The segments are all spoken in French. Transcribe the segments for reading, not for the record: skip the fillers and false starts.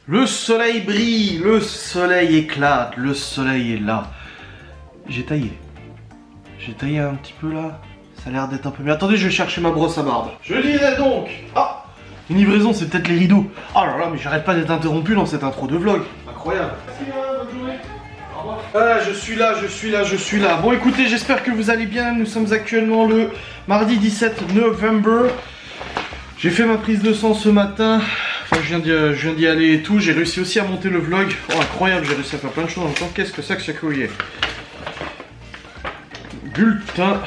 Le soleil brille, le soleil éclate, le soleil est là. J'ai taillé. J'ai taillé un petit peu là. Ça a l'air d'être un peu mieux. Attendez, je vais chercher ma brosse à barbe. Je disais donc. Ah, une livraison, c'est peut-être les rideaux. Oh là là, mais j'arrête pas d'être interrompu dans cette intro de vlog. Incroyable. Merci, bonne journée. Au revoir. Ah, je suis là. Bon, écoutez, j'espère que vous allez bien. Nous sommes actuellement le mardi 17 novembre. J'ai fait ma prise de sang ce matin. Enfin, je viens d'y aller et tout. J'ai réussi aussi à monter le vlog. Oh, incroyable, j'ai réussi à faire plein de choses en même temps. Qu'est-ce que c'est que ce courrier? Bulletin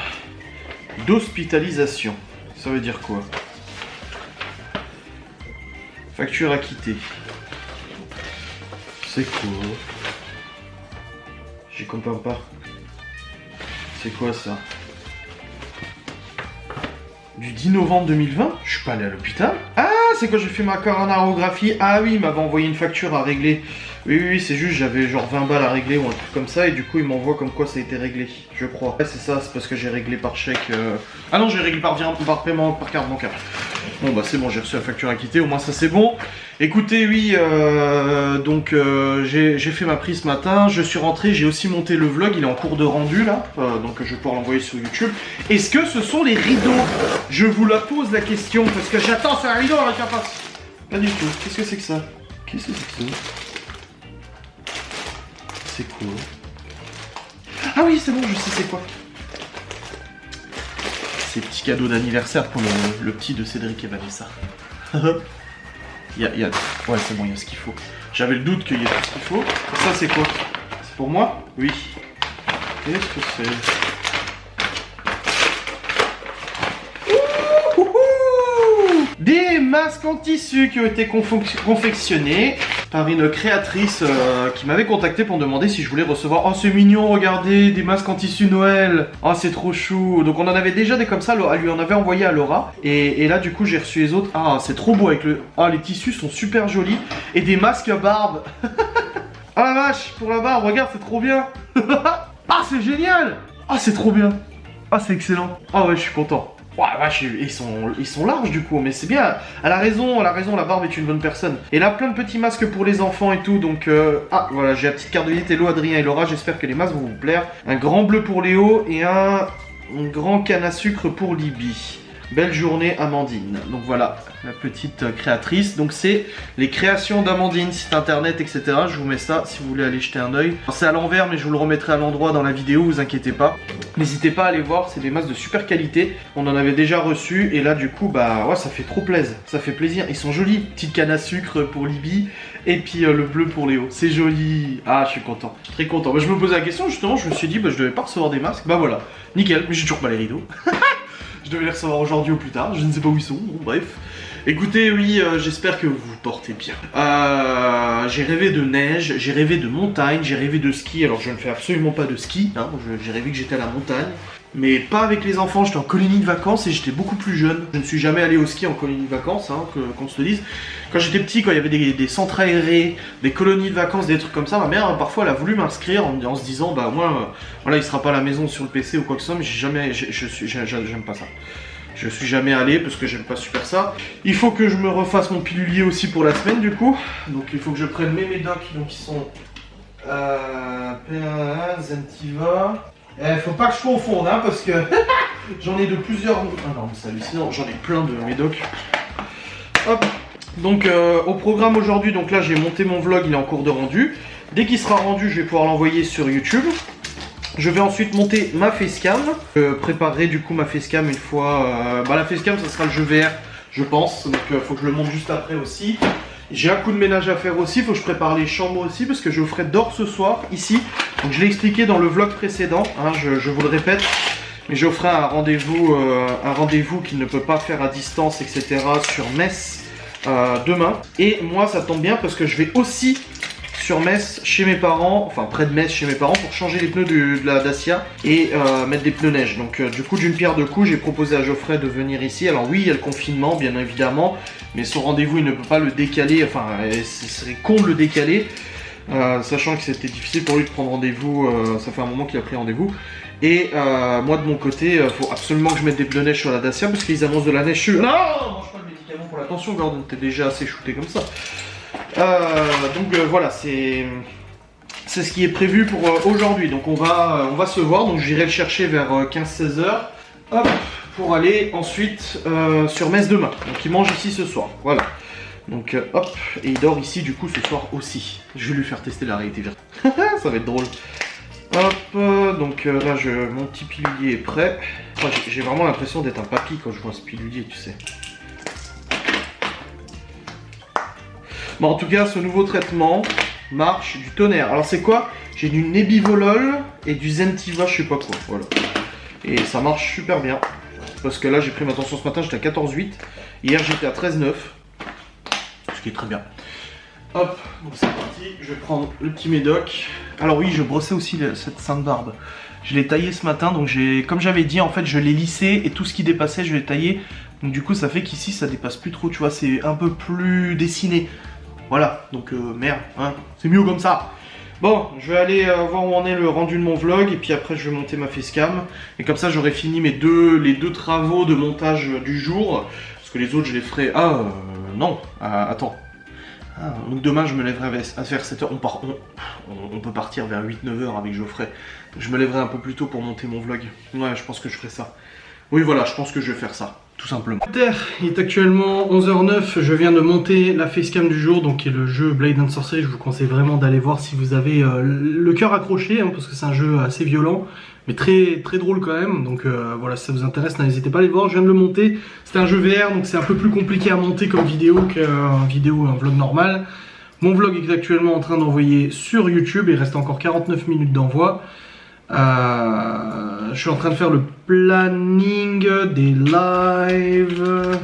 d'hospitalisation. Ça veut dire quoi? Facture acquittée. C'est quoi? J'y comprends pas. C'est quoi ça? Du 10 novembre 2020? Je suis pas allé à l'hôpital? Ah, c'est quand j'ai fait ma coronarographie. Ah oui, il m'avait envoyé une facture à régler. Oui, c'est juste, j'avais genre 20 balles à régler ou un truc comme ça, et du coup, il m'envoie comme quoi ça a été réglé, je crois. Ouais, c'est ça, c'est parce que j'ai réglé par chèque. Ah non, j'ai réglé par paiement, par carte bancaire. Bon, bah c'est bon, j'ai reçu la facture acquittée, au moins ça c'est bon. Écoutez, oui, donc j'ai fait ma prise ce matin, je suis rentré, j'ai aussi monté le vlog, il est en cours de rendu là, donc je vais pouvoir l'envoyer sur YouTube. Est-ce que ce sont les rideaux? Je vous la pose la question, parce que j'attends, c'est un rideau avec la face. Pas du tout, qu'est-ce que c'est que ça? Qu'est-ce que c'est que ça? C'est quoi? Ah oui, c'est bon, je sais c'est quoi. C'est petit cadeau d'anniversaire pour le petit de Cédric et Vanessa. Ouais, c'est bon, il y a ce qu'il faut. J'avais le doute qu'il y ait tout ce qu'il faut. Ça, c'est quoi? C'est pour moi? Oui. Qu'est-ce que c'est? Des masques en tissu qui ont été confectionnés par une créatrice qui m'avait contacté pour me demander si je voulais recevoir. Oh, c'est mignon, regardez, des masques en tissu Noël. Oh, c'est trop chou. Donc on en avait déjà des comme ça, elle lui en avait envoyé à Laura. Et là, du coup, j'ai reçu les autres. Ah, c'est trop beau avec le... Ah, les tissus sont super jolis. Et des masques à barbe. Ah la vache, pour la barbe, regarde, c'est trop bien. Ah, c'est génial. Ah, c'est trop bien. Ah, c'est excellent. Ah ouais, je suis content. Ouais, vache, ils sont larges du coup, mais c'est bien. Elle a raison, la barbe est une bonne personne. Et là, plein de petits masques pour les enfants et tout, donc... Ah, voilà, j'ai la petite carte de visite. Hello, Adrien et Laura, j'espère que les masques vont vous plaire. Un grand bleu pour Léo et un grand canne à sucre pour Libby. Belle journée, Amandine. Donc voilà, la petite créatrice. Donc c'est les créations d'Amandine, site internet, etc. Je vous mets ça si vous voulez aller jeter un oeil. C'est à l'envers, mais je vous le remettrai à l'endroit dans la vidéo, vous inquiétez pas. N'hésitez pas à aller voir, c'est des masques de super qualité. On en avait déjà reçu et là du coup, bah ouais, ça fait trop plaisir. Ça fait plaisir. Ils sont jolis. Petite canne à sucre pour Libby et puis le bleu pour Léo. C'est joli. Ah, je suis content. Je suis très content. Bah, je me posais la question justement, je me suis dit, bah je devais pas recevoir des masques. Bah voilà, nickel. Mais j'ai toujours pas les rideaux. Je devais les recevoir aujourd'hui ou plus tard, je ne sais pas où ils sont, bon bref. Écoutez, oui, j'espère que vous vous portez bien. J'ai rêvé de neige, j'ai rêvé de montagne, j'ai rêvé de ski. Alors je ne fais absolument pas de ski, hein. J'ai rêvé que j'étais à la montagne. Mais pas avec les enfants, j'étais en colonie de vacances et j'étais beaucoup plus jeune. Je ne suis jamais allé au ski en colonie de vacances, hein, qu'on se le dise. Quand j'étais petit, quand il y avait des centres aérés, des colonies de vacances, des trucs comme ça, ma mère, parfois, elle a voulu m'inscrire en se disant, bah moi, voilà, il sera pas à la maison sur le PC ou quoi que ce soit, mais j'aime pas ça. Je suis jamais allé parce que j'aime pas super ça. Il faut que je me refasse mon pilulier aussi pour la semaine, du coup. Donc il faut que je prenne mes médocs, donc ils sont... P1, Zentiva... faut pas que je confonde, hein, parce que j'en ai de plusieurs... Ah non, mais c'est hallucinant, j'en ai plein de médocs. Hop. Donc au programme aujourd'hui, donc là j'ai monté mon vlog, il est en cours de rendu. Dès qu'il sera rendu, je vais pouvoir l'envoyer sur YouTube. Je vais ensuite monter ma facecam. Je préparerai du coup ma facecam une fois... la facecam, ça sera le jeu VR, je pense. Donc faut que je le monte juste après aussi. J'ai un coup de ménage à faire aussi, faut que je prépare les chambres aussi parce que je ferai dehors ce soir, ici. Donc je l'ai expliqué dans le vlog précédent, hein, je vous le répète. Mais je ferai un rendez-vous qu'il ne peut pas faire à distance, etc. sur Metz demain. Et moi ça tombe bien parce que je vais aussi sur Metz chez mes parents, enfin près de Metz chez mes parents pour changer les pneus de la Dacia et mettre des pneus neige. Donc du coup d'une pierre deux coups, j'ai proposé à Geoffrey de venir ici. Alors oui, il y a le confinement bien évidemment, mais son rendez-vous il ne peut pas le décaler, enfin ce serait con de le décaler. Sachant que c'était difficile pour lui de prendre rendez-vous, ça fait un moment qu'il a pris rendez-vous. Et moi de mon côté, faut absolument que je mette des pneus neige sur la Dacia parce qu'ils annoncent de la neige sur... Non, mange pas le médicament pour la tension, Gordon, t'es déjà assez shooté comme ça. Voilà, c'est ce qui est prévu pour aujourd'hui. Donc on va se voir, donc j'irai le chercher vers 15-16 heures. Hop, pour aller ensuite sur Metz demain. Donc il mange ici ce soir, voilà. Donc hop, et il dort ici du coup ce soir aussi. Je vais lui faire tester la réalité virtuelle. Ça va être drôle. Hop, donc là mon petit pilulier est prêt. Enfin, j'ai vraiment l'impression d'être un papy quand je vois ce pilulier, tu sais. Bon, en tout cas, ce nouveau traitement marche du tonnerre. Alors c'est quoi? J'ai du Nebivolol et du Zentiva, je sais pas quoi, voilà. Et ça marche super bien. Parce que là, j'ai pris ma tension ce matin, j'étais à 14,8. Hier, j'étais à 13,9. Ce qui est très bien. Hop, donc c'est parti. Je vais prendre le petit médoc. Alors oui, je brossais aussi cette sainte barbe. Je l'ai taillé ce matin, donc comme j'avais dit, en fait, je l'ai lissé et tout ce qui dépassait, je l'ai taillé. Donc du coup, ça fait qu'ici, ça dépasse plus trop, tu vois, c'est un peu plus dessiné. Voilà, donc merde, hein, c'est mieux comme ça. Bon, je vais aller voir où en est le rendu de mon vlog et puis après je vais monter ma facecam. Et comme ça j'aurai fini les deux travaux de montage du jour. Parce que les autres je les ferai... non, attends. Donc demain je me lèverai à faire 7h. On peut partir vers 8-9h avec Geoffrey. Je me lèverai un peu plus tôt pour monter mon vlog. Ouais, je pense que je ferai ça. Oui voilà, je pense que je vais faire ça. Tout simplement. Il est actuellement 11h09, je viens de monter la facecam du jour, donc qui est le jeu Blade and Sorcery. Je vous conseille vraiment d'aller voir si vous avez le cœur accroché, hein, parce que c'est un jeu assez violent, mais très drôle quand même. Donc voilà, si ça vous intéresse, n'hésitez pas à aller voir. Je viens de le monter. C'est un jeu VR, donc c'est un peu plus compliqué à monter comme vidéo qu'un vlog normal. Mon vlog est actuellement en train d'envoyer sur YouTube, il reste encore 49 minutes d'envoi. Je suis en train de faire le planning des lives.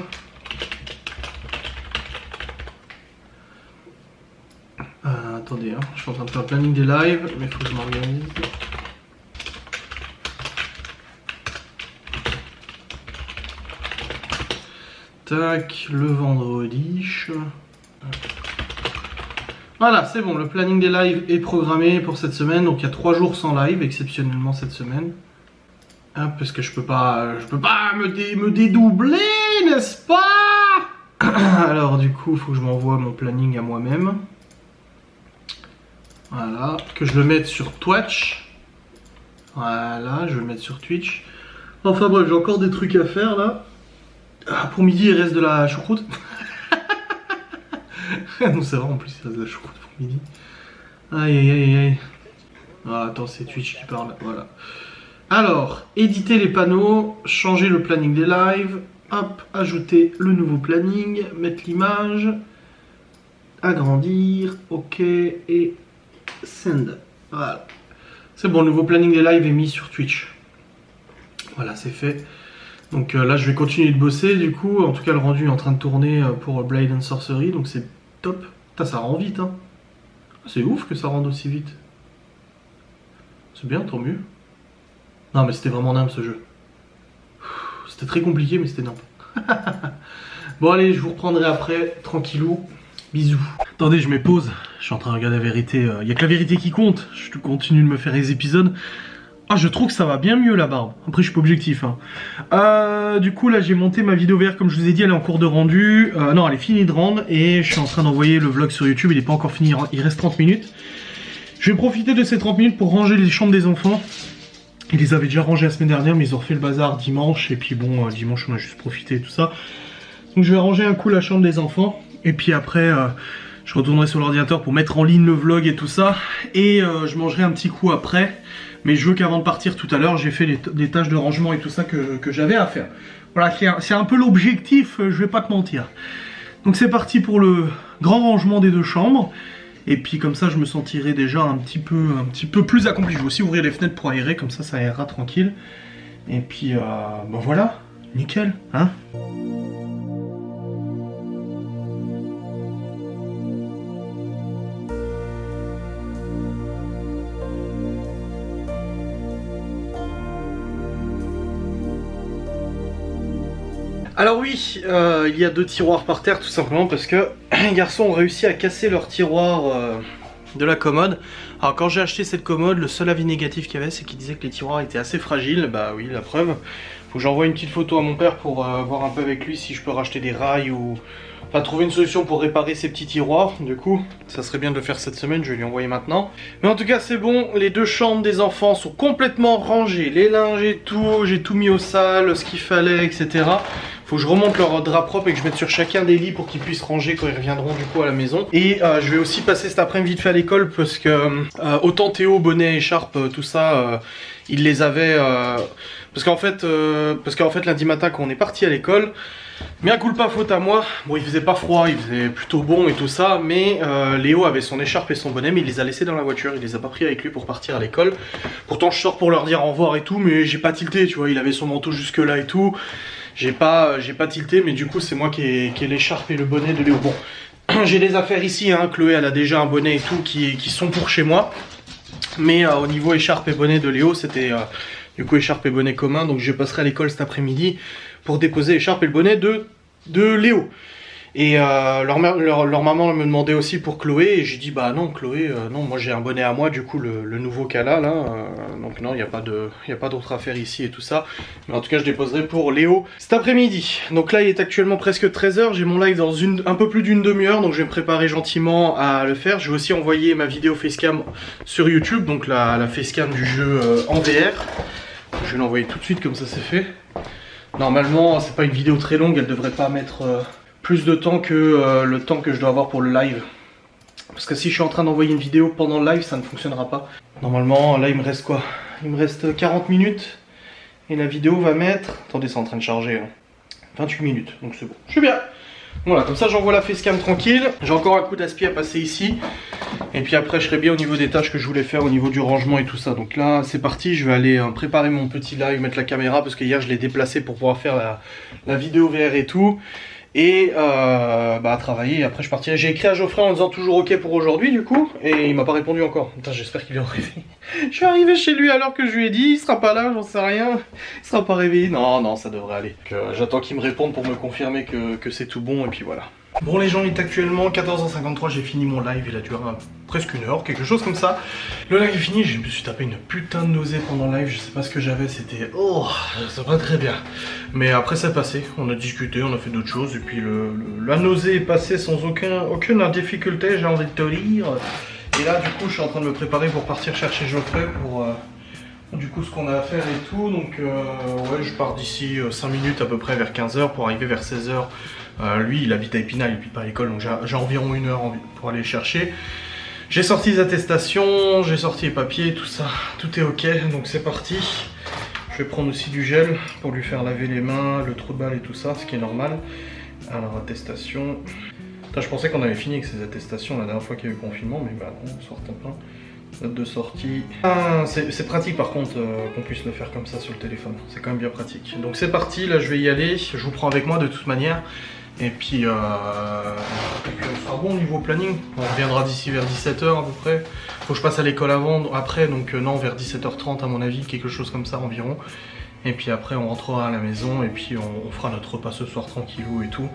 Attendez, hein, je suis en train de faire le planning des lives, mais il faut que je m'organise. Tac, le vendredi. Voilà, c'est bon, le planning des lives est programmé pour cette semaine, donc il y a 3 jours sans live, exceptionnellement cette semaine. Hein, parce que je peux pas me dédoubler, n'est-ce pas? Alors du coup, il faut que je m'envoie mon planning à moi-même. Voilà, que je le mette sur Twitch. Voilà, je vais le mettre sur Twitch. Enfin bref, j'ai encore des trucs à faire là. Pour midi, il reste de la choucroute. Non, c'est vrai, en plus, il reste de la choucroute pour midi. Aïe aïe aïe aïe. Ah, attends, c'est Twitch qui parle. Voilà. Alors, éditer les panneaux, changer le planning des lives. Hop, ajouter le nouveau planning, mettre l'image, agrandir, ok, et send. Voilà. C'est bon, le nouveau planning des lives est mis sur Twitch. Voilà, c'est fait. Donc là, je vais continuer de bosser, du coup. En tout cas, le rendu est en train de tourner pour Blade and Sorcery, donc c'est top. Putain, ça rend vite, hein. C'est ouf que ça rende aussi vite. C'est bien, tant mieux. Non, mais c'était vraiment dingue, ce jeu. C'était très compliqué, mais c'était dingue. Bon, allez, je vous reprendrai après, tranquillou. Bisous. Attendez, je mets pause. Je suis en train de regarder la vérité. Il n'y a que la vérité qui compte. Je continue de me faire les épisodes. Ah, je trouve que ça va bien mieux la barbe. Après, je suis pas objectif. Hein. Du coup, là, j'ai monté ma vidéo VR, comme je vous ai dit, elle est en cours de rendu. Non, elle est finie de rendre et je suis en train d'envoyer le vlog sur YouTube. Il n'est pas encore fini, il reste 30 minutes. Je vais profiter de ces 30 minutes pour ranger les chambres des enfants. Ils les avaient déjà rangés la semaine dernière, mais ils ont refait le bazar dimanche. Et puis bon, dimanche, on a juste profité et tout ça. Donc, je vais ranger un coup la chambre des enfants. Et puis après, je retournerai sur l'ordinateur pour mettre en ligne le vlog et tout ça. Et je mangerai un petit coup après. Mais je veux qu'avant de partir tout à l'heure, j'ai fait les tâches de rangement et tout ça que j'avais à faire. Voilà, c'est un peu l'objectif, je vais pas te mentir. Donc c'est parti pour le grand rangement des 2 chambres. Et puis comme ça, je me sentirai déjà un petit peu plus accompli. Je vais aussi ouvrir les fenêtres pour aérer, comme ça aérera tranquille. Et puis, ben voilà, nickel, hein. Alors oui, il y a 2 tiroirs par terre tout simplement parce que les garçons ont réussi à casser leur tiroir de la commode. Alors quand j'ai acheté cette commode, le seul avis négatif qu'il y avait, c'est qu'il disait que les tiroirs étaient assez fragiles. Bah oui, la preuve. Faut que j'envoie une petite photo à mon père pour voir un peu avec lui si je peux racheter des rails ou Enfin, trouver une solution pour réparer ces petits tiroirs. Du coup, ça serait bien de le faire cette semaine, je vais lui envoyer maintenant. Mais en tout cas, c'est bon, les 2 chambres des enfants sont complètement rangées. Les linges et tout, j'ai tout mis au sale, ce qu'il fallait, etc. Faut que je remonte leur drap propre et que je mette sur chacun des lits pour qu'ils puissent ranger quand ils reviendront du coup à la maison. Et je vais aussi passer cet après-midi vite fait à l'école parce que autant Théo, bonnet, écharpe, tout ça, il les avait... parce qu'en fait, lundi matin quand on est parti à l'école, bien culpa faute à moi, bon il faisait pas froid, il faisait plutôt bon et tout ça, mais Léo avait son écharpe et son bonnet, mais il les a laissés dans la voiture, il les a pas pris avec lui pour partir à l'école. Pourtant je sors pour leur dire au revoir et tout, mais j'ai pas tilté, tu vois, il avait son manteau jusque là et tout. J'ai pas tilté, mais du coup c'est moi qui ai l'écharpe et le bonnet de Léo. Bon, j'ai des affaires ici, hein. Chloé elle a déjà un bonnet et tout qui sont pour chez moi. Mais au niveau écharpe et bonnet de Léo, c'était du coup écharpe et bonnet commun. Donc je passerai à l'école cet après-midi pour déposer l'écharpe et le bonnet de Léo. Et leur maman me demandait aussi pour Chloé, et j'ai dit bah non Chloé, non, moi j'ai un bonnet à moi, du coup le nouveau qu'elle a là, donc non, il n'y a pas d'autre affaire ici et tout ça, mais en tout cas je déposerai pour Léo cet après-midi. Donc là il est actuellement presque 13h, j'ai mon live dans un peu plus d'une demi-heure, donc je vais me préparer gentiment à le faire. Je vais aussi envoyer ma vidéo facecam sur YouTube, donc la facecam du jeu en VR. Je vais l'envoyer tout de suite comme ça c'est fait. Normalement c'est pas une vidéo très longue, elle devrait pas mettre... plus de temps que le temps que je dois avoir pour le live. Parce que si je suis en train d'envoyer une vidéo pendant le live, ça ne fonctionnera pas. Normalement, là il me reste quoi? Il me reste 40 minutes. Et la vidéo va mettre... Attendez, c'est en train de charger. Hein. 28 minutes, donc c'est bon. Je suis bien. Voilà, comme ça j'envoie la facecam tranquille. J'ai encore un coup d'aspi à passer ici. Et puis après je serai bien au niveau des tâches que je voulais faire au niveau du rangement et tout ça. Donc là c'est parti, je vais aller préparer mon petit live, mettre la caméra. Parce que hier je l'ai déplacé pour pouvoir faire la vidéo VR et tout. Et bah travailler, et après je partirai. J'ai écrit à Geoffrey en disant toujours ok pour aujourd'hui du coup, et il m'a pas répondu encore. Putain, j'espère qu'il est réveillé. Je suis arrivé chez lui alors que je lui ai dit, il sera pas là, j'en sais rien. Il sera pas réveillé. Non, ça devrait aller. J'attends qu'il me réponde pour me confirmer que c'est tout bon, et puis voilà. Bon les gens, il est actuellement 14h53, j'ai fini mon live, il a duré presque 1 heure, quelque chose comme ça. Le live est fini, je me suis tapé une putain de nausée pendant le live, je sais pas ce que j'avais, c'était... Oh, ça va très bien. Mais après c'est passé, on a discuté, on a fait d'autres choses, et puis la nausée est passée sans aucune difficulté, j'ai envie de te lire. Et là du coup je suis en train de me préparer pour partir chercher Geoffrey pour... du coup ce qu'on a à faire et tout, donc ouais je pars d'ici 5 minutes à peu près vers 15h pour arriver vers 16h. Lui il habite à Épinal, il habite pas à l'école, donc j'ai environ 1 heure pour aller le chercher. J'ai sorti les attestations, j'ai sorti les papiers, tout ça, tout est ok, donc c'est parti. Je vais prendre aussi du gel pour lui faire laver les mains, le trou de balle et tout ça, ce qui est normal. Alors attestation. Putain, je pensais qu'on avait fini avec ces attestations la dernière fois qu'il y a eu le confinement, mais bah non, on sort en plein. Date de sortie. Ah, c'est pratique par contre qu'on puisse le faire comme ça sur le téléphone, c'est quand même bien pratique. Donc c'est parti, là je vais y aller, je vous prends avec moi de toute manière. Et puis on sera bon au niveau planning, on reviendra d'ici vers 17h à peu près. Faut que je passe à l'école après, donc non, vers 17h30 à mon avis, quelque chose comme ça environ. Et puis après on rentrera à la maison et puis on fera notre repas ce soir tranquillou et tout.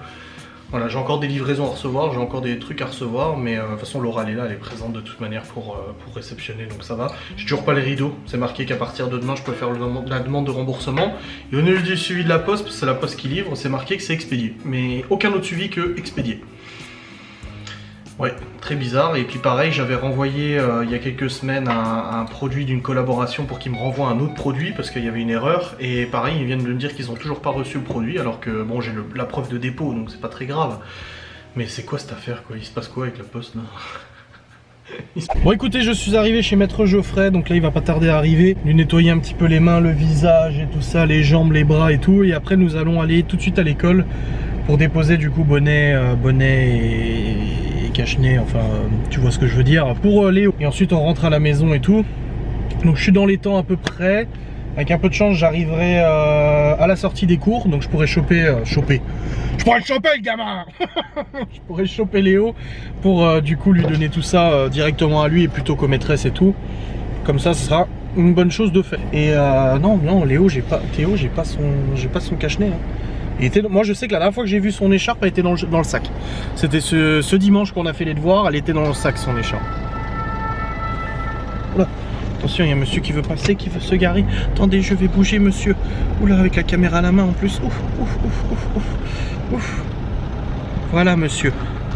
Voilà, j'ai encore des livraisons à recevoir, j'ai encore des trucs à recevoir, mais de toute façon Laura elle est là, elle est présente de toute manière pour réceptionner, donc ça va. J'ai toujours pas les rideaux, c'est marqué qu'à partir de demain je peux faire la demande de remboursement. Et au niveau du suivi de la poste, parce que c'est la poste qui livre, c'est marqué que c'est expédié, mais aucun autre suivi que expédié. Ouais, très bizarre. Et puis pareil, j'avais renvoyé il y a quelques semaines un produit d'une collaboration pour qu'ils me renvoient un autre produit parce qu'il y avait une erreur. Et pareil, ils viennent de me dire qu'ils ont toujours pas reçu le produit alors que bon, j'ai la preuve de dépôt donc c'est pas très grave. Mais c'est quoi cette affaire quoi? Il se passe quoi avec la poste là? Bon écoutez, je suis arrivé chez Maître Geoffrey, donc là il va pas tarder à arriver. Lui nettoyer un petit peu les mains, le visage et tout ça, les jambes, les bras et tout. Et après nous allons aller tout de suite à l'école pour déposer du coup bonnet et cache-nez, enfin tu vois ce que je veux dire, pour Léo. Et ensuite on rentre à la maison et tout. Donc je suis dans les temps à peu près. Avec un peu de chance j'arriverai à la sortie des cours, donc je pourrais je pourrais le choper le gamin. Je pourrais choper Léo pour du coup lui donner tout ça directement à lui et plutôt qu'aux maîtresses et tout. Comme ça ce sera une bonne chose de fait. Et non Léo, Théo j'ai pas son cache-nez hein. Moi je sais que la dernière fois que j'ai vu son écharpe elle était dans le sac. C'était ce dimanche qu'on a fait les devoirs, elle était dans le sac son écharpe. Oula. Attention, il y a un monsieur qui veut passer, qui veut se garer. Attendez, je vais bouger monsieur. Oula, avec la caméra à la main en plus. Ouf, ouf, ouf, ouf, ouf, ouf. Voilà, monsieur.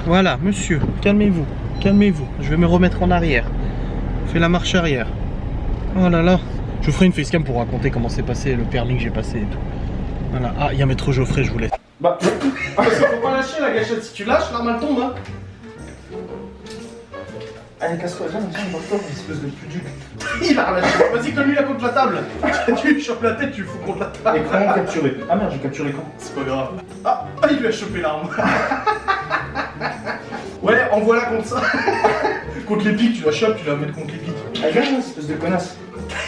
Voilà, monsieur. Calmez-vous. Calmez-vous. Je vais me remettre en arrière. Fais la marche arrière. Oh là là. Je vous ferai une facecam pour raconter comment s'est passé le permis que j'ai passé et tout. Voilà. Ah, il y a Maître Geoffrey, je vous laisse. Bah, parce qu'il faut pas lâcher la gâchette. Si tu lâches, l'arme elle tombe, hein. Allez, casse-toi, viens, une espèce de puduc. Il a relâché. Vas-y, colle-lui la contre la table. Tu lui chopes la tête, tu le fous contre la table. Et comment capturer? Ah merde, j'ai capturé quand? C'est pas grave. Ah, il lui a chopé l'arme. Ouais, envoie-la contre ça. Contre les pics, tu la chopes, tu la mets contre les pics. Ah, viens, espèce de connasse.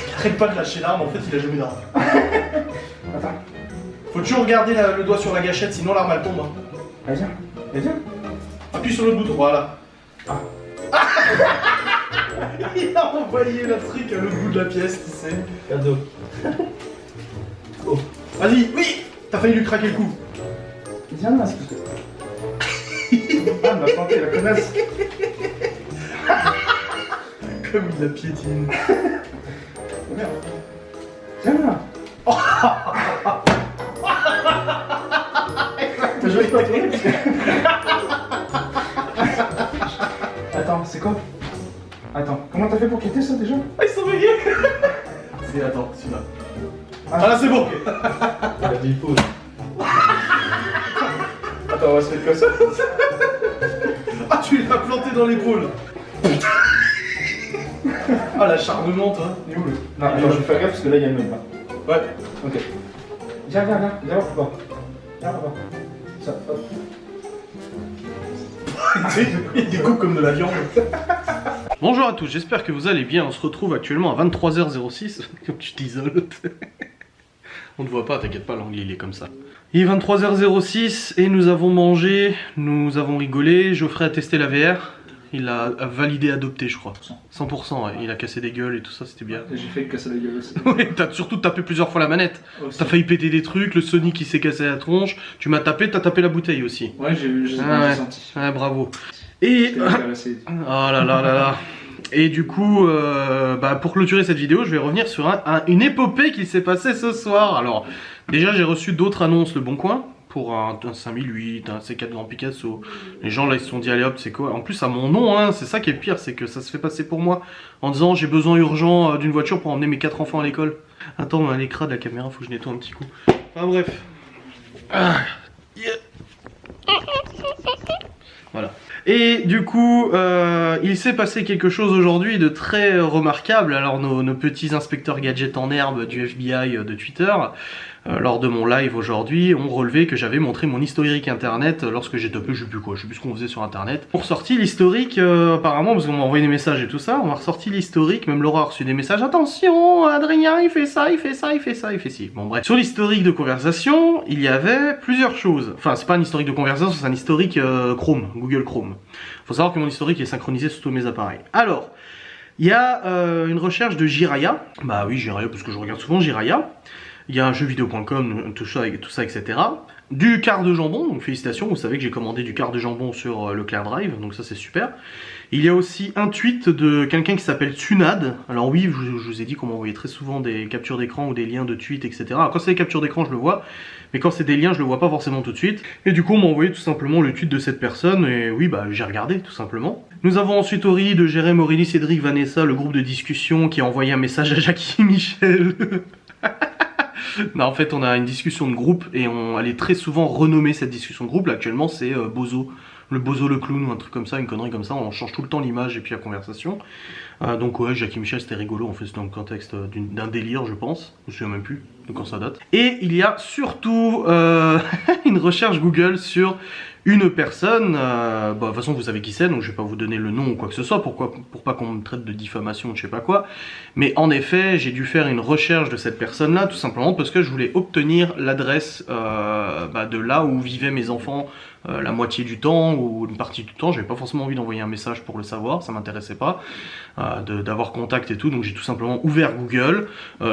Il arrête pas de lâcher l'arme, en fait, il a jamais d'arme. Attends. Faut toujours regarder le doigt sur la gâchette, sinon l'arme elle tombe. Hein. Allez, viens. Allez, viens. Appuie sur le bouton, voilà. Ah. Il a envoyé le truc à l'autre bout de la pièce, tu sais. Cadeau. Oh. Vas-y, oui. T'as failli lui craquer le cou. Viens là, espèce de... Ah, elle m'a planté la connasse. Comme il la piétine. Merde. Viens là. T'as joué pas tourner parce que... Attends, c'est quoi? Attends, comment t'as fait pour quitter ça déjà? Ah, ils sont veillés. C'est, attends, celui-là. Ah là, c'est bon. Il a dit pause. Attends, on va se mettre comme ça. Ah, tu l'as planté dans l'épaule. Ah, l'acharnement, toi. Il est où le... Non, attends, je vais faire gaffe parce que là, il y a le mec là. Ouais. Ok. Viens, viens, viens. Viens voir papa. Viens voir papa. Ça, hop. Il découpe comme de la viande. Bonjour à tous, j'espère que vous allez bien. On se retrouve actuellement à 23h06. Comme tu t'isoles. On ne voit pas, t'inquiète pas, l'anglais il est comme ça. Il est 23h06 et nous avons mangé, nous avons rigolé. Geoffrey a testé la VR. Il a validé, adopté, je crois. 100%, ouais. Il a cassé des gueules et tout ça, c'était bien. J'ai fait casser la gueule aussi. Ouais, t'as surtout tapé plusieurs fois la manette. T'as failli péter des trucs, le Sonic qui s'est cassé la tronche. Tu m'as tapé, t'as tapé la bouteille aussi. Ouais, j'ai senti. Ouais, bravo. Et... oh là là là là. Et du coup, pour clôturer cette vidéo, je vais revenir sur une épopée qui s'est passée ce soir. Alors, déjà, j'ai reçu d'autres annonces Le Bon Coin. Pour un 5008, un C4 Grand Picasso. Les gens là ils se sont dit allez hop c'est quoi. En plus à mon nom hein, c'est ça qui est le pire, c'est que ça se fait passer pour moi. En disant j'ai besoin urgent d'une voiture pour emmener mes 4 enfants à l'école. Attends à l'écran de la caméra, faut que je nettoie un petit coup. Enfin bref. Ah, yeah. Voilà. Et du coup, il s'est passé quelque chose aujourd'hui de très remarquable. Alors nos petits inspecteurs gadgets en herbe du FBI de Twitter, lors de mon live aujourd'hui, ont relevé que j'avais montré mon historique internet lorsque j'ai topé, je sais plus quoi, je sais plus ce qu'on faisait sur internet. On ressorti l'historique, apparemment, parce qu'on m'a envoyé des messages et tout ça, on m'a ressorti l'historique, même Laura a reçu des messages, attention, Adrien il fait ça, il fait ça, il fait ça, il fait ci. Bon bref. Sur l'historique de conversation, il y avait plusieurs choses. Enfin, c'est pas un historique de conversation, c'est un historique Chrome, Google Chrome. Faut savoir que mon historique est synchronisé sur tous mes appareils. Alors, il y a une recherche de Jiraya. Bah oui, Jiraya, parce que je regarde souvent Jiraya. Il y a un jeuxvideo.com, tout ça, etc. Du quart de jambon, donc félicitations, vous savez que j'ai commandé du quart de jambon sur le Clear Drive, donc ça c'est super. Il y a aussi un tweet de quelqu'un qui s'appelle Tsunad. Alors oui, je vous ai dit qu'on m'envoyait très souvent des captures d'écran ou des liens de tweets, etc. Alors quand c'est des captures d'écran, je le vois, mais quand c'est des liens, je le vois pas forcément tout de suite. Et du coup, on m'a envoyé tout simplement le tweet de cette personne, et oui, bah j'ai regardé, tout simplement. Nous avons ensuite Ori de Jérém, Aurélie, Cédric, Vanessa, le groupe de discussion qui a envoyé un message à Jackie Michel. Non, en fait, on a une discussion de groupe et elle est très souvent renommée cette discussion de groupe. Là, actuellement, c'est Bozo, le Bozo le clown ou un truc comme ça, une connerie comme ça. On change tout le temps l'image et puis la conversation. Donc, ouais, Jackie Michel, c'était rigolo. En fait, c'était dans le contexte d'un délire, je pense. Je me souviens même plus de quand ça date. Et il y a surtout une recherche Google sur une personne. De toute façon, vous savez qui c'est, donc je vais pas vous donner le nom ou quoi que ce soit. Pour pas qu'on me traite de diffamation ou je sais pas quoi. Mais en effet, j'ai dû faire une recherche de cette personne-là, tout simplement parce que je voulais obtenir l'adresse de là où vivaient mes enfants la moitié du temps ou une partie du temps. J'avais pas forcément envie d'envoyer un message pour le savoir, ça m'intéressait pas d'avoir contact et tout, donc j'ai tout simplement ouvert Google,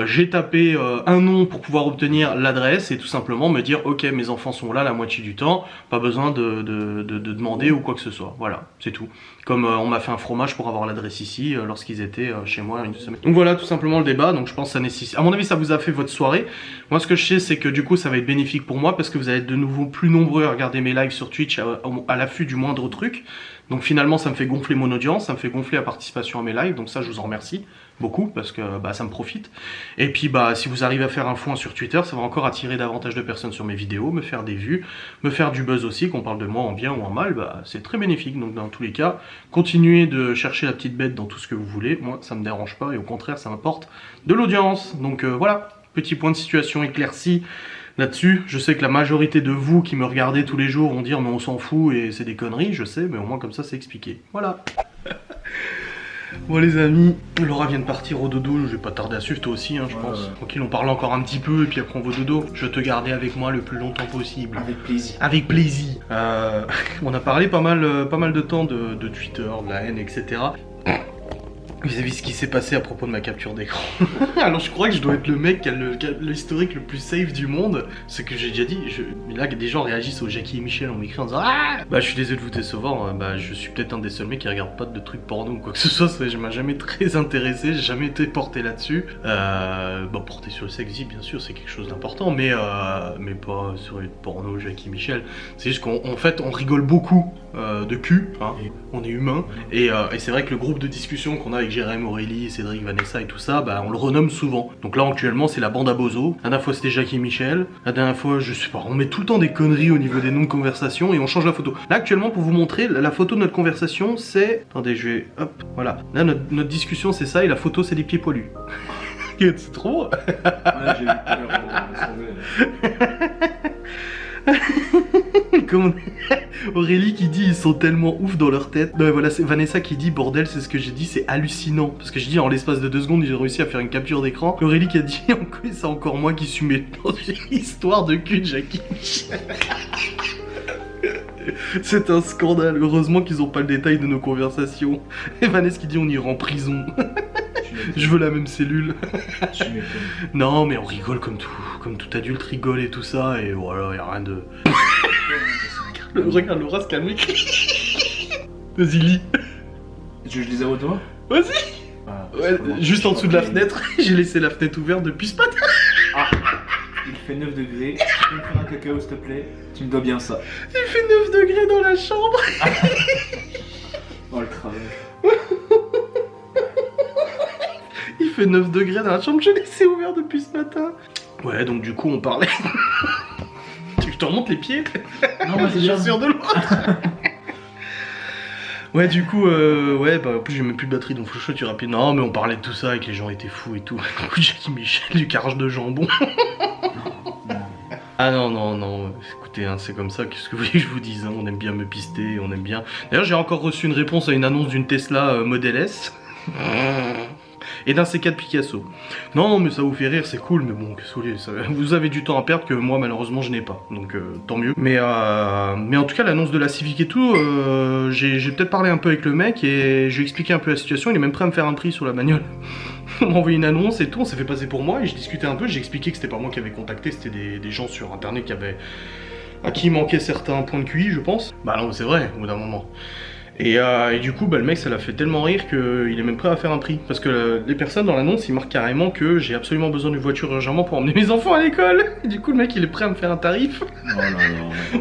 j'ai tapé un nom question pour pouvoir obtenir l'adresse et tout simplement me dire ok, mes enfants sont là la moitié du temps, pas besoin de demander ou quoi que ce soit. Voilà, c'est tout. Comme on m'a fait un fromage pour avoir l'adresse ici lorsqu'ils étaient chez moi une semaine. Donc voilà tout simplement le débat. Donc je pense que ça nécessite. À mon avis, ça vous a fait votre soirée. Moi, ce que je sais, c'est que du coup, ça va être bénéfique pour moi parce que vous allez être de nouveau plus nombreux à regarder mes lives sur Twitch à l'affût du moindre truc. Donc finalement, ça me fait gonfler mon audience, ça me fait gonfler la participation à mes lives. Donc ça, je vous en remercie beaucoup parce que bah, ça me profite. Et puis bah, si vous arrivez à faire un foin sur Twitter, ça va encore attirer davantage de personnes sur mes vidéos, me faire des vues, me faire du buzz aussi, qu'on parle de moi en bien ou en mal, bah, c'est très bénéfique. Donc dans tous les cas, continuez de chercher la petite bête dans tout ce que vous voulez. Moi, ça me dérange pas et au contraire, ça m'apporte de l'audience. Donc voilà, petit point de situation éclairci. Là-dessus, je sais que la majorité de vous qui me regardez tous les jours vont dire mais on s'en fout et c'est des conneries, je sais, mais au moins comme ça c'est expliqué. Voilà. Bon les amis, Laura vient de partir au dodo, je vais pas tarder à suivre, toi aussi hein, je pense. Tranquille, on parle encore un petit peu et puis après on va au dodo. Je vais te garder avec moi le plus longtemps possible. Avec plaisir. Avec plaisir. On a parlé pas mal de temps de Twitter, de la haine, etc. Vis-à-vis ce qui s'est passé à propos de ma capture d'écran. Alors je crois que je dois être le mec qui a l'historique le plus safe du monde. Ce que j'ai déjà dit, mais là des gens réagissent au Jackie et Michel en m'écrivant en disant ah bah je suis désolé de vous décevoir, bah je suis peut-être un des seuls mecs qui regarde pas de trucs porno ou quoi que ce soit, ça m'a jamais très intéressé, j'ai jamais été porté là-dessus. Bon porté sur le sexe, bien sûr c'est quelque chose d'important, mais pas sur les porno Jackie et Michel. C'est juste qu'en fait on rigole beaucoup de cul, hein. On est humain, et c'est vrai que le groupe de discussion qu'on a avec Jérém, Aurélie, Cédric, Vanessa et tout ça, bah on le renomme souvent. Donc là actuellement c'est la bande à bozo. La dernière fois c'était Jackie et Michel. La dernière fois je sais pas, on met tout le temps des conneries au niveau des noms de conversation et on change la photo. Là actuellement pour vous montrer, la photo de notre conversation c'est... Attendez je vais... Hop, voilà. Là notre discussion c'est ça et la photo c'est des pieds poilus. C'est trop. Ouais j'ai eu peur, Comme Aurélie qui dit ils sont tellement ouf dans leur tête. Ben voilà, c'est Vanessa qui dit bordel, c'est ce que j'ai dit, c'est hallucinant. Parce que je dis en l'espace de 2 secondes, j'ai réussi à faire une capture d'écran. Aurélie qui a dit c'est encore moi qui suis mêlé dans une histoire de cul de Jackie Michel. C'est un scandale. Heureusement qu'ils ont pas le détail de nos conversations. Et Vanessa qui dit on ira en prison. Je veux la même cellule. Non mais on rigole comme tout adulte rigole et tout ça et voilà, y a rien de... Regarde Laura se calmer. Vas-y lis. Je les avoue toi. Vas-y. Ouais, juste en dessous de la fenêtre, j'ai laissé la fenêtre ouverte depuis ce matin. Ah, il fait 9 degrés, tu peux me faire un cacao s'il te plaît. Tu me dois bien ça. Il fait 9 degrés dans la chambre. Oh le travail. Il fait 9 degrés dans la chambre, je l'ai laissé ouvert depuis ce matin. Ouais, donc du coup on parlait... Tu veux que je te remonte les pieds? Non, moi c'est bien sûr de l'autre. Ouais, du coup, ouais, bah en plus j'ai même plus de batterie donc faut que je sois rapide. Non, mais on parlait de tout ça et que les gens étaient fous et tout. Du coup, Jackie Michel, du carrage de jambon. Ah non, écoutez, hein, c'est comme ça, qu'est-ce que vous voulez que je vous dise, hein, on aime bien me pister, on aime bien... D'ailleurs, j'ai encore reçu une réponse à une annonce d'une Tesla Model S. Et d'un C4 Picasso. Non, mais ça vous fait rire, c'est cool, mais bon, qu'est-ce que vous voulez, ça... Vous avez du temps à perdre que moi, malheureusement, je n'ai pas. Donc, tant mieux. Mais en tout cas, l'annonce de la Civic et tout, j'ai peut-être parlé un peu avec le mec et je lui ai expliqué un peu la situation. Il est même prêt à me faire un prix sur la bagnole. On m'a envoyé une annonce et tout, on s'est fait passer pour moi et je discutais un peu. J'ai expliqué que c'était pas moi qui avait contacté, c'était des gens sur internet qui avaient... à qui il manquait certains points de QI, je pense. Bah non, c'est vrai, au bout d'un moment. Et du coup, bah, le mec, ça l'a fait tellement rire qu'il est même prêt à faire un prix. Parce que les personnes dans l'annonce, ils marquent carrément que j'ai absolument besoin d'une voiture urgemment pour emmener mes enfants à l'école. Et du coup, le mec, il est prêt à me faire un tarif. Oh là là.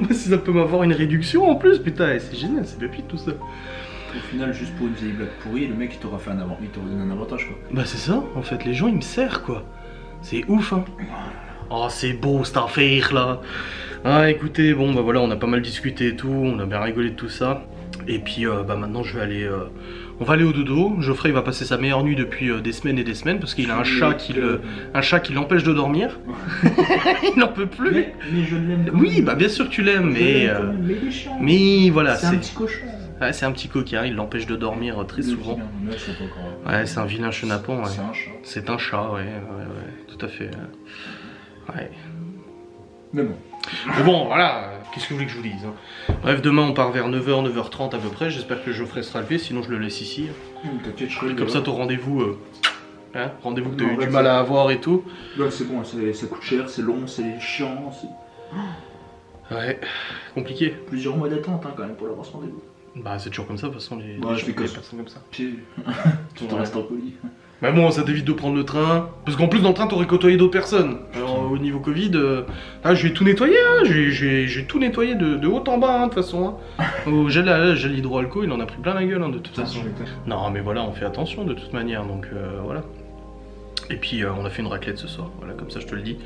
Si ça peut m'avoir une réduction en plus, putain, c'est génial, c'est pépite tout ça. Au final, juste pour une vieille blague pourrie, le mec, il t'aura fait il t'aura donné un avantage, quoi. Bah c'est ça, en fait, les gens, ils me serrent, quoi. C'est ouf, hein. Oh, c'est beau, cette affaire, là. Ah, écoutez, bon, bah voilà, on a pas mal discuté et tout, on a bien rigolé de tout ça. Et puis bah maintenant je vais aller, on va aller au dodo. Geoffrey il va passer sa meilleure nuit depuis des semaines et des semaines parce qu'il a un chat qui l'empêche de dormir. Il n'en peut plus. Mais je l'aime. Oui, bah bien sûr que tu l'aimes, mais voilà, c'est un petit cochon. Ouais, c'est un petit coquin, il l'empêche de dormir très souvent. Ouais, c'est un vilain chenapan. Ouais. C'est un chat. C'est un chat, ouais, tout à fait. Ouais. Mais bon. Mais bon, voilà, qu'est-ce que vous voulez que je vous dise, hein. Bref, demain on part vers 9h, 9h30 à peu près, j'espère que Geoffrey sera levé, sinon je le laisse ici. T'inquiète, je serai comme ça, ton rendez-vous Hein, rendez-vous que t'as Non, eu ouais, du mal à avoir et tout. Là, c'est bon, ça coûte cher, c'est long, c'est chiant. Ouais, compliqué. Plusieurs mois d'attente quand même pour l'avoir ce rendez-vous. Bah c'est toujours comme ça, de toute façon, les je fais que ça. personnes comme ça. Pied, tout le Ouais. reste en colis. Mais bon, ça t'évite de prendre le train. Parce qu'en plus, dans le train, t'aurais côtoyé d'autres personnes. Alors, au niveau Covid, je vais tout nettoyer, hein. Je vais tout nettoyer de haut en bas, hein, de toute façon. Hein. Au gel hydroalcool, il en a pris plein la gueule, hein, de toute façon. Non, mais voilà, on fait attention de toute manière, donc voilà. Et puis, on a fait une raclette ce soir, voilà, comme ça, je te le dis.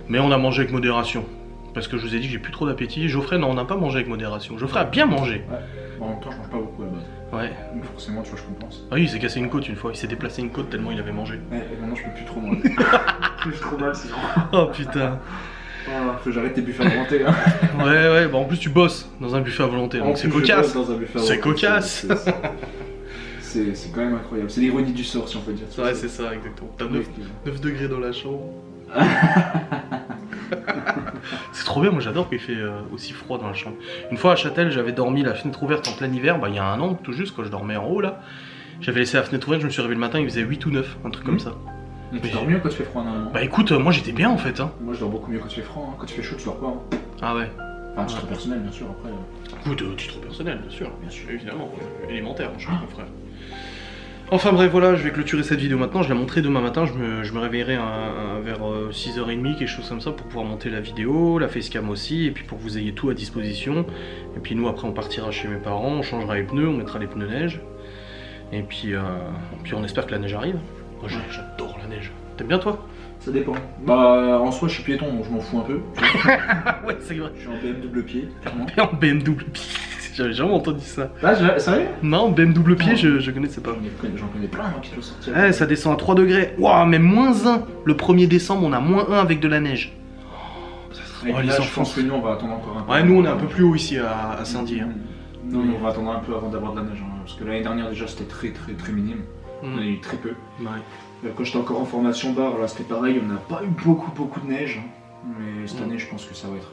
Mais on a mangé avec modération. Parce que je vous ai dit que j'ai plus trop d'appétit. Geoffrey, non, on n'a pas mangé avec modération. Geoffrey a bien mangé. Ouais. En même temps, je mange pas beaucoup à la base. Ouais. Donc forcément, tu vois, je compense. Ah oui, il s'est cassé une côte une fois. Il s'est déplacé une côte tellement il avait mangé. Ouais, et maintenant, je peux plus trop manger. Je suis trop mal, c'est genre. Oh putain. Ah, faut que j'arrête tes buffets à volonté. Hein. Ouais, bah en plus tu bosses dans un buffet à volonté, donc c'est cocasse. C'est cocasse. C'est quand même incroyable. C'est l'ironie du sort, si on peut dire. Ouais, c'est ça, exactement. T'as 9 degrés dans la chambre. C'est trop bien, moi j'adore qu'il fait aussi froid dans la chambre. Une fois à Châtel, j'avais dormi la fenêtre ouverte en plein hiver, bah il y a un an tout juste, quand je dormais en haut là. J'avais laissé la fenêtre ouverte, je me suis réveillé le matin, il faisait 8 ou 9, un truc comme ça. Mais tu dors mieux quand tu fais froid normalement. Bah écoute, moi j'étais bien en fait. Hein. Moi je dors beaucoup mieux quand tu fais froid, hein. Quand tu fais chaud tu dors pas. Hein. Ah ouais. Enfin, titre personnel bien sûr, après. Écoute, titre personnel, bien sûr, évidemment, élémentaire, je suis mon frère. Enfin bref, voilà, je vais clôturer cette vidéo maintenant, je la montrerai demain matin, je me réveillerai vers 6h30, quelque chose comme ça, pour pouvoir monter la vidéo, la facecam aussi, et puis pour que vous ayez tout à disposition. Et puis nous, après, on partira chez mes parents, on changera les pneus, on mettra les pneus neige, et puis on espère que la neige arrive. Moi, j'adore la neige. T'aimes bien, toi? Ça dépend. Bah, en soi, je suis piéton, donc je m'en fous un peu. Ouais, c'est vrai. Je suis en BMW pied, clairement. En BMW pied, j'avais jamais entendu ça. Ah, sérieux? Non, BMW pied, je connaissais pas. J'en connais plein hein, qui l'ont sorti. Ouais, ça descend à 3 degrés. Waouh, mais -1. Le 1er décembre, on a -1 avec de la neige. Et puis là, je pense que nous, on va attendre encore un peu. Ouais, nous, on est un peu plus haut ici à Saint-Dié. Hein. Non, mais on va attendre un peu avant d'avoir de la neige. Hein, parce que l'année dernière, déjà, c'était très minime. On a eu très peu. Ouais. Quand j'étais encore en formation bar, là, c'était pareil. On n'a pas eu beaucoup de neige. Hein. Mais cette année, je pense que ça va être...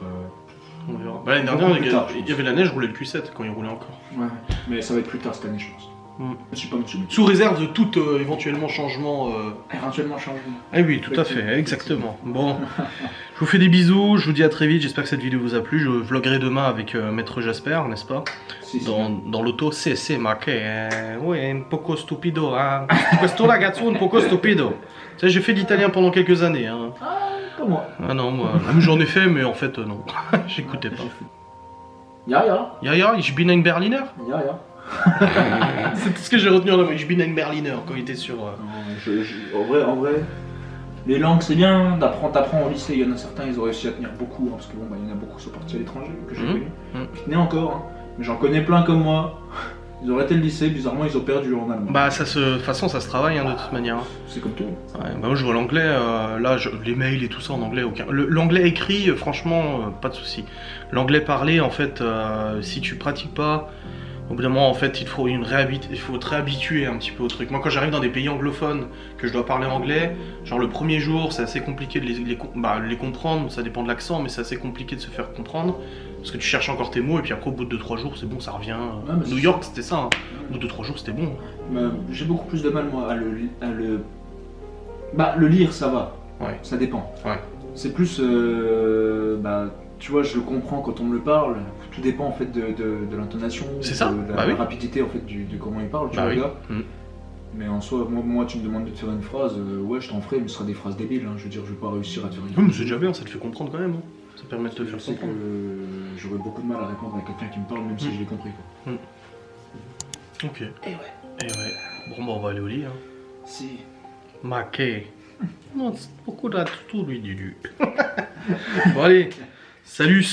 On verra. Bah, l'année dernière, il y avait la neige, roulait le Q7 quand il roulait encore. Ouais, mais ça va être plus tard cette année, je pense. Je suis pas dessus. Sous réserve de tout éventuellement changement. Éventuellement changement. Eh oui, tout à fait, exactement. Bon, je vous fais des bisous, je vous dis à très vite, j'espère que cette vidéo vous a plu. Je vloggerai demain avec Maître Jasper, n'est-ce pas? Si, dans l'auto, c'est marqué. Oui, un poco stupido. Hein. Questo ragazzo un poco stupido. Tu sais, j'ai fait l'italien pendant quelques années. Hein. Pas moi. Ah non, moi, j'en ai fait, mais en fait, non. J'écoutais pas. Ja, ich bin ein Berliner. C'est tout ce que j'ai retenu en anglais. Ich bin ein Berliner quand il était sur. En vrai, les langues c'est bien, t'apprends au lycée, il y en a certains, ils ont réussi à tenir beaucoup, hein, parce que bon, bah, il y en a beaucoup qui sont partis à l'étranger, que j'ai connus. Je tenais encore, hein, mais j'en connais plein comme moi. Ils ont arrêté le lycée, bizarrement ils ont perdu en allemand. Bah de toute façon ça se travaille hein, de toute manière. C'est comme tout. Ouais, bah moi je vois l'anglais, là les mails et tout ça en anglais, aucun. L'anglais écrit, franchement, pas de souci. L'anglais parlé, en fait, si tu pratiques pas, au bout d'un moment en fait il faut te réhabituer un petit peu au truc. Moi quand j'arrive dans des pays anglophones, que je dois parler anglais, genre le premier jour c'est assez compliqué de les comprendre, ça dépend de l'accent, mais c'est assez compliqué de se faire comprendre. Parce que tu cherches encore tes mots et puis après au bout de 2-3 jours c'est bon, ça revient. Ouais, New York c'était ça, hein. Au bout de 2-3 jours c'était bon. J'ai beaucoup plus de mal moi à le lire ça va, ouais. Ça dépend. Ouais. C'est plus, tu vois je le comprends quand on me le parle, tout dépend en fait de l'intonation, de la rapidité en fait de comment il parle, tu vois le gars. Mais en soi, moi tu me demandes de te faire une phrase, ouais je t'en ferai mais ce sera des phrases débiles, hein. Je veux dire je vais pas réussir à te faire une phrase. Mais c'est déjà bien, ça te fait comprendre quand même. Hein. Ça permet de te faire comprendre. Que j'aurais beaucoup de mal à répondre à quelqu'un qui me parle, même si je l'ai compris. Quoi. Ok. Et ouais. Bon, bah, on va aller au lit. Hein. Si. Maquet. Non, c'est beaucoup de tout lui du. Bon, allez. Salut.